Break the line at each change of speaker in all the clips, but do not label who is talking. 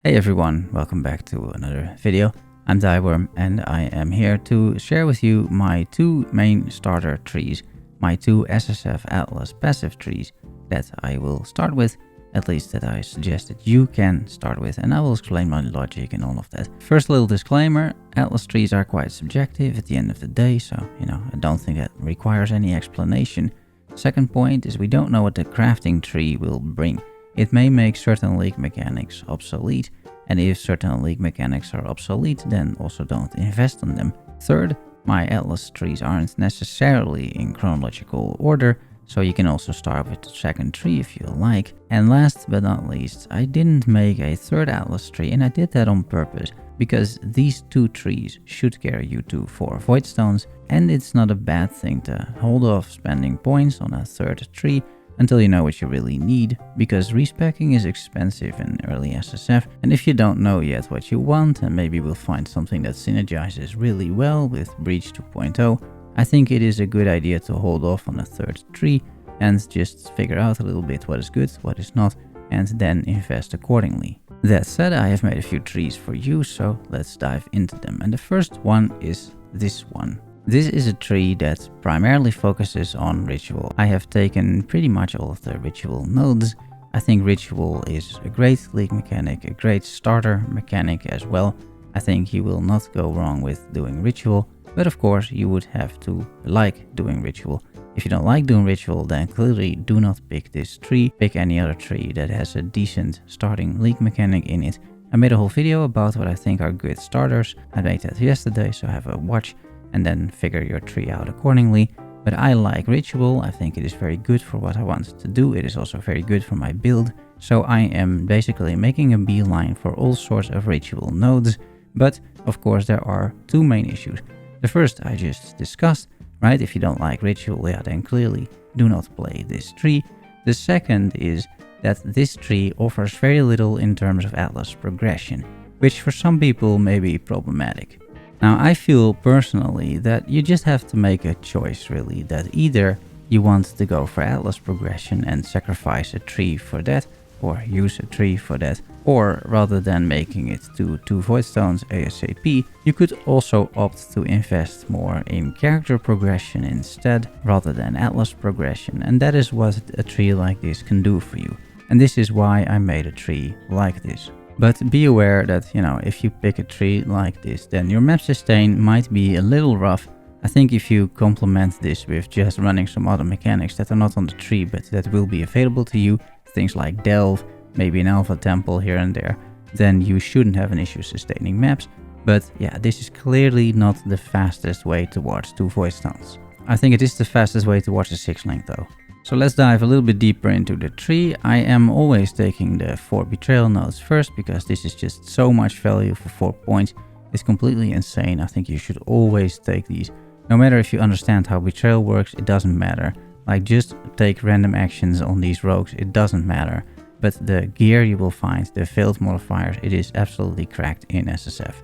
Hey everyone, welcome back to another video. I'm Thyworm and I am here to share with you my two main starter trees, my two SSF Atlas passive trees that I will start with, at least that I suggest that you can start with, and I will explain my logic and all of that. First little disclaimer, Atlas trees are quite subjective at the end of the day, so I don't think that requires any explanation. Second point is we don't know what the crafting tree will bring. It may make certain league mechanics obsolete, and if certain league mechanics are obsolete, then also don't invest on them. Third, my Atlas trees aren't necessarily in chronological order, so you can also start with the second tree if you like. And last but not least, I didn't make a third Atlas tree, and I did that on purpose, because these two trees should carry you to 4 voidstones, and it's not a bad thing to hold off spending points on a third tree until you know what you really need, because respeccing is expensive in early SSF, and if you don't know yet what you want, and maybe we'll find something that synergizes really well with Breach 2.0, I think it is a good idea to hold off on a third tree and just figure out a little bit what is good, what is not, and then invest accordingly. That said, I have made a few trees for you, so let's dive into them. And the first one is this one. This is a tree that primarily focuses on ritual. I have taken pretty much all of the ritual nodes. I think ritual is a great league mechanic, a great starter mechanic as well. I think you will not go wrong with doing ritual, but of course you would have to like doing ritual. If you don't like doing ritual, then clearly do not pick this tree. Pick any other tree that has a decent starting league mechanic in it. I made a whole video about what I think are good starters. I made that yesterday, so have a watch and then figure your tree out accordingly. But I like ritual. I think it is very good for what I want to do. It is also very good for my build. So I am basically making a beeline for all sorts of ritual nodes. But of course there are two main issues. The first I just discussed, right? If you don't like ritual, yeah, then clearly do not play this tree. The second is that this tree offers very little in terms of Atlas progression, which for some people may be problematic. Now, I feel personally that you just have to make a choice, really, that either you want to go for Atlas progression and sacrifice a tree for that, or use a tree for that, or rather than making it to 2 voidstones ASAP, you could also opt to invest more in character progression instead, rather than Atlas progression, and that is what a tree like this can do for you. And this is why I made a tree like this. But be aware that, if you pick a tree like this, then your map sustain might be a little rough. I think if you complement this with just running some other mechanics that are not on the tree, but that will be available to you, things like Delve, maybe an Alpha Temple here and there, then you shouldn't have an issue sustaining maps. But yeah, this is clearly not the fastest way towards 2 voidstones. I think it is the fastest way towards a 6 link though. So let's dive a little bit deeper into the tree. I am always taking the 4 betrayal nodes first, because this is just so much value for 4 points. It's completely insane. I think you should always take these. No matter if you understand how betrayal works, it doesn't matter. Like, just take random actions on these rogues, it doesn't matter. But the gear you will find, the failed modifiers, it is absolutely cracked in SSF.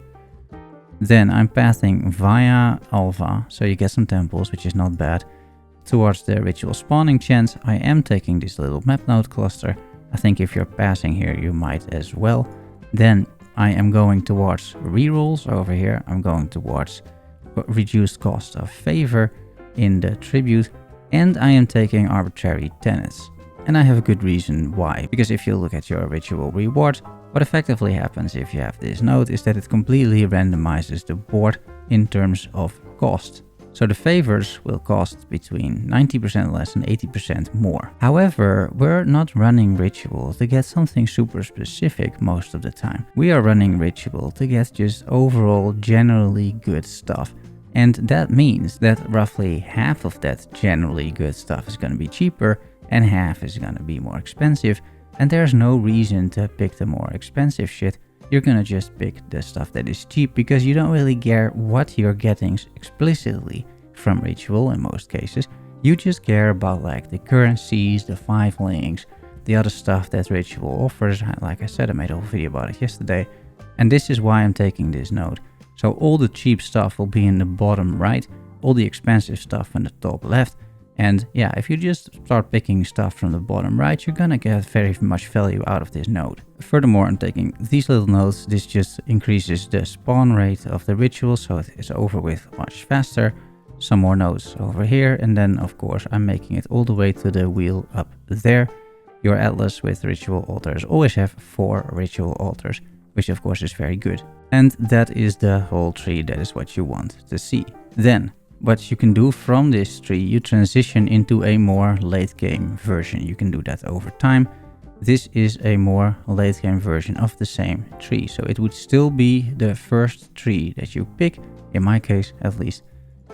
Then I'm pathing via Alpha, so you get some temples, which is not bad. Towards the ritual spawning chance, I am taking this little map node cluster. I think if you're passing here, you might as well. Then I am going towards rerolls over here. I'm going towards reduced cost of favor in the tribute. And I am taking arbitrary tenets. And I have a good reason why. Because if you look at your ritual rewards, what effectively happens if you have this node is that it completely randomizes the board in terms of cost. So the favors will cost between 90% less and 80% more. However, we're not running ritual to get something super specific most of the time. We are running ritual to get just overall generally good stuff. And that means that roughly half of that generally good stuff is going to be cheaper and half is going to be more expensive. And there's no reason to pick the more expensive shit. You're gonna just pick the stuff that is cheap, because you don't really care what you're getting explicitly from ritual in most cases. You just care about like the currencies, the 5 links, the other stuff that ritual offers. Like I said, I made a whole video about it yesterday. And this is why I'm taking this node. So all the cheap stuff will be in the bottom right, all the expensive stuff in the top left. And yeah, if you just start picking stuff from the bottom right, you're gonna get very much value out of this node. Furthermore, I'm taking these little nodes. This just increases the spawn rate of the ritual, so it is over with much faster. Some more nodes over here, and then of course I'm making it all the way to the wheel up there. Your atlas with ritual altars always have 4 ritual altars, which of course is very good. And that is the whole tree. That is what you want to see. Then what you can do from this tree, you transition into a more late game version. You can do that over time. This is a more late game version of the same tree. So it would still be the first tree that you pick, in my case at least.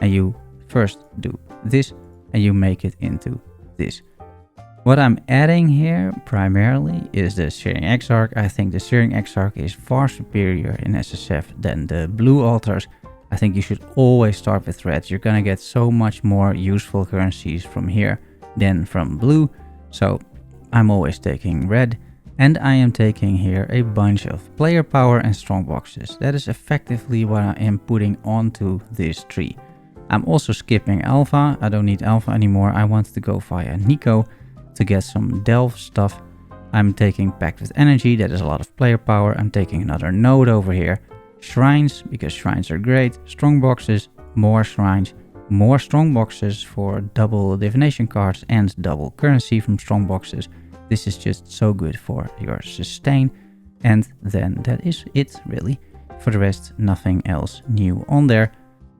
And you first do this and you make it into this. What I'm adding here primarily is the Searing Exarch. I think the Searing Exarch is far superior in SSF than the blue altars. I think you should always start with red. You're gonna get so much more useful currencies from here than from blue. So I'm always taking red, and I am taking here a bunch of player power and strong boxes. That is effectively what I am putting onto this tree. I'm also skipping alpha. I don't need alpha anymore. I want to go via Nico to get some delve stuff. I'm taking Pact with Energy. That is a lot of player power. I'm taking another node over here. Shrines, because shrines are great. Strong boxes, more shrines, more strong boxes for double divination cards and double currency from strong boxes. This is just so good for your sustain. And then that is it really. For the rest, nothing else new on there.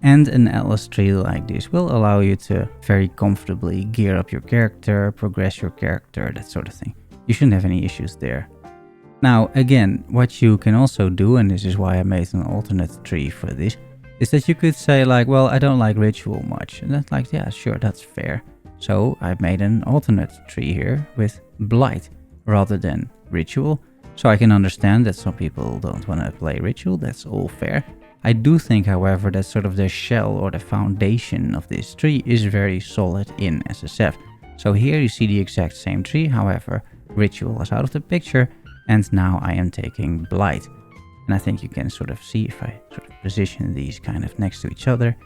And an atlas tree like this will allow you to very comfortably gear up your character, progress your character, that sort of thing. You shouldn't have any issues there. Now, again, what you can also do, and this is why I made an alternate tree for this, is that you could say like, well, I don't like ritual much. And that's like, yeah, sure, that's fair. So I made an alternate tree here with blight rather than ritual. So I can understand that some people don't want to play ritual. That's all fair. I do think, however, that sort of the shell or the foundation of this tree is very solid in SSF. So here you see the exact same tree. However, ritual is out of the picture. And now I am taking blight. And I think you can sort of see if I sort of position these kind of next to each other,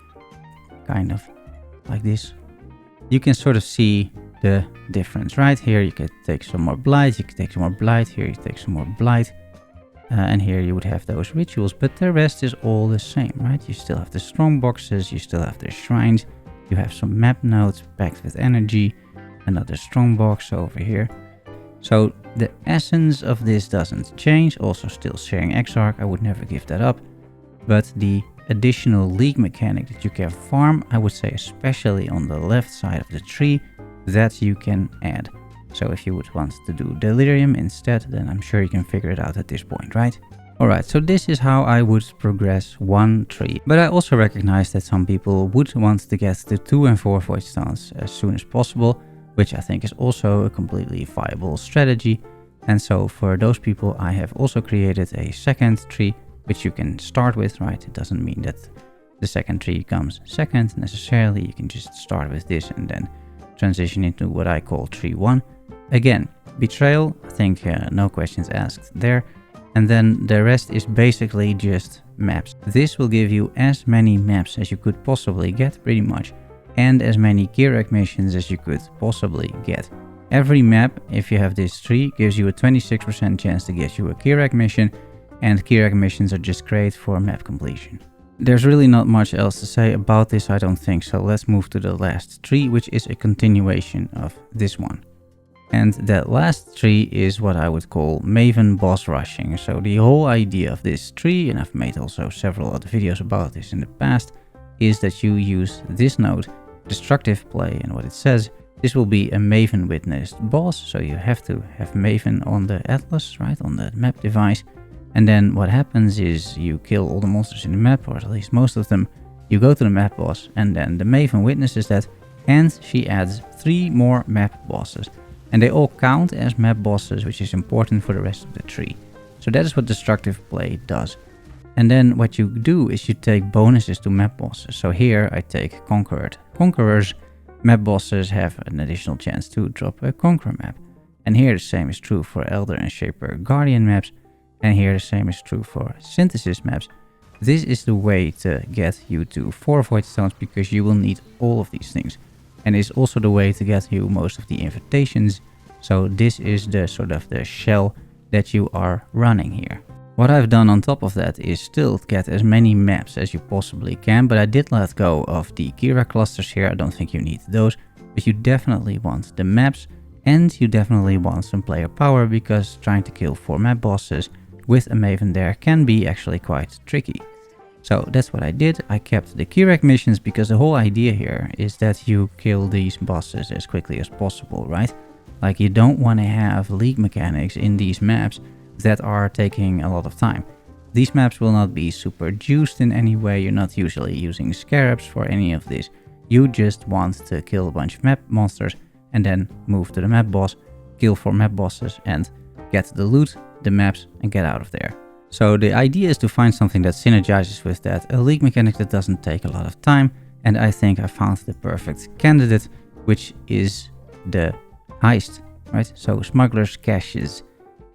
kind of like this. You can sort of see the difference right here. You could take some more blight, you could take some more blight, here you take some more blight. And here you would have those rituals, but the rest is all the same, right? You still have the strong boxes, you still have the shrines, you have some map nodes packed with energy, another strong box over here. So the essence of this doesn't change, also still Searing Exarch, I would never give that up. But the additional league mechanic that you can farm, I would say especially on the left side of the tree, that you can add. So if you would want to do Delirium instead, then I'm sure you can figure it out at this point, right? Alright, so this is how I would progress one tree. But I also recognize that some people would want to get to 2 and 4 voidstones as soon as possible, which I think is also a completely viable strategy. And so for those people, I have also created a second tree, which you can start with, right? It doesn't mean that the second tree comes second necessarily. You can just start with this and then transition into what I call tree 1. Again, betrayal, I think no questions asked there. And then the rest is basically just maps. This will give you as many maps as you could possibly get, pretty much, and as many Kirac missions as you could possibly get. Every map, if you have this tree, gives you a 26% chance to get you a Kirac mission, and Kirac missions are just great for map completion. There's really not much else to say about this, I don't think, so let's move to the last tree, which is a continuation of this one. And that last tree is what I would call Maven boss rushing. So the whole idea of this tree, and I've made also several other videos about this in the past, is that you use this node, destructive play, and what it says, this will be a Maven witnessed boss. So you have to have Maven on the Atlas, right, on the map device. And then what happens is you kill all the monsters in the map, or at least most of them. You go to the map boss, and then the Maven witnesses that, and she adds 3 more map bosses. And they all count as map bosses, which is important for the rest of the tree. So that is what destructive play does. And then what you do is you take bonuses to map bosses. So here I take Conquered Conquerors. Map bosses have an additional chance to drop a Conqueror map. And here the same is true for Elder and Shaper Guardian maps. And here the same is true for Synthesis maps. This is the way to get you to 4 voidstones, because you will need all of these things. and is also the way to get you most of the invitations. So this is the sort of the shell that you are running here. What I've done on top of that is still get as many maps as you possibly can, but I did let go of the Kira clusters here. I don't think you need those, but you definitely want the maps, and you definitely want some player power, because trying to kill 4 map bosses with a Maven there can be actually quite tricky. So that's what I did. I kept the Kira missions because the whole idea here is that you kill these bosses as quickly as possible, right? Like, you don't want to have league mechanics in these maps that are taking a lot of time. These maps will not be super juiced in any way. You're not usually using scarabs for any of this. You just want to kill a bunch of map monsters and then move to the map boss, kill 4 map bosses and get the loot, the maps, and get out of there. So the idea is to find something that synergizes with that, a league mechanic that doesn't take a lot of time, and I think I found the perfect candidate, which is the heist, right? So smugglers' caches.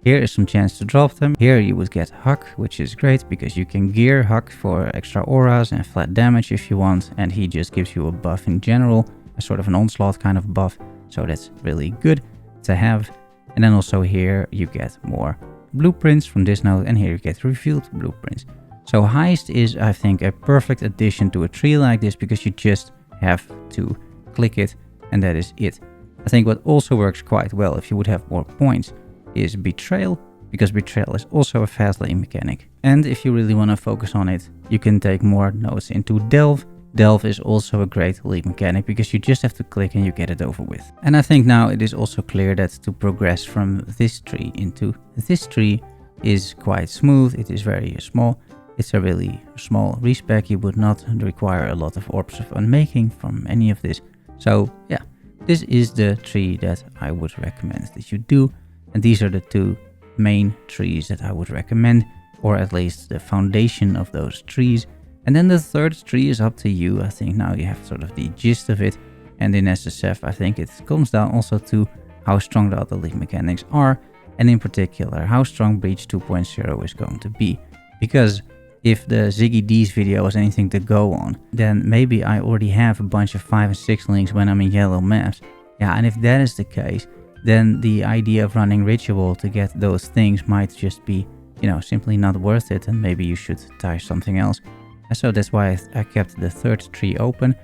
Here is some chance to drop them. Here you would get Huck, which is great because you can gear Huck for extra auras and flat damage if you want, and he just gives you a buff in general, a sort of an onslaught kind of buff, so that's really good to have. And then also here you get more blueprints from this node, and here you get revealed blueprints. So heist is, I think, a perfect addition to a tree like this, because you just have to click it and that is it. I think what also works quite well if you would have more points is betrayal, because betrayal is also a fast lane mechanic. And if you really want to focus on it, you can take more nodes into delve. Delve is also a great league mechanic because you just have to click and you get it over with. And I think now it is also clear that to progress from this tree into this tree is quite smooth. It is very small. It's a really small respec. You would not require a lot of orbs of unmaking from any of this. So yeah, this is the tree that I would recommend that you do. And these are the 2 main trees that I would recommend, or at least the foundation of those trees. And then the 3rd tree is up to you. I think now you have sort of the gist of it. And in SSF, I think it comes down also to how strong the other league mechanics are, and in particular, how strong Breach 2.0 is going to be. Because if the Ziggy D's video was anything to go on, then maybe I already have a bunch of 5 and 6 links when I'm in yellow maps. Yeah, and if that is the case, then the idea of running ritual to get those things might just be, you know, simply not worth it, and maybe you should try something else. And so that's why I kept the 3rd tree open.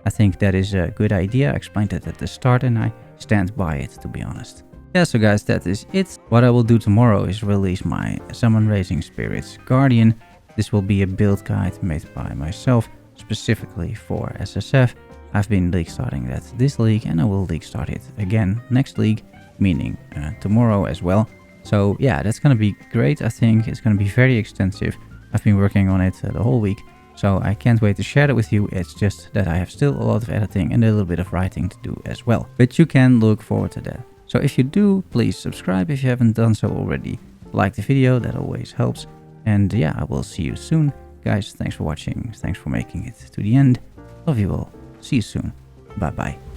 I think that is a good idea. I explained it at the start and I stand by it, to be honest. Yeah, so guys, that is it. What I will do tomorrow is release my Summon Raising Spirits Guardian. This will be a build guide made by myself, specifically for SSF. I've been league starting that this league, and I will league start it again next league, meaning tomorrow as well. So yeah, that's gonna be great. I think it's gonna be very extensive. I've been working on it the whole week, so I can't wait to share it with you. It's just that I have still a lot of editing and a little bit of writing to do as well, but you can look forward to that. So if you do, please subscribe if you haven't done so already. Like the video, that always helps. And yeah, I will see you soon. Guys, thanks for watching. Thanks for making it to the end. Love you all. See you soon. Bye bye.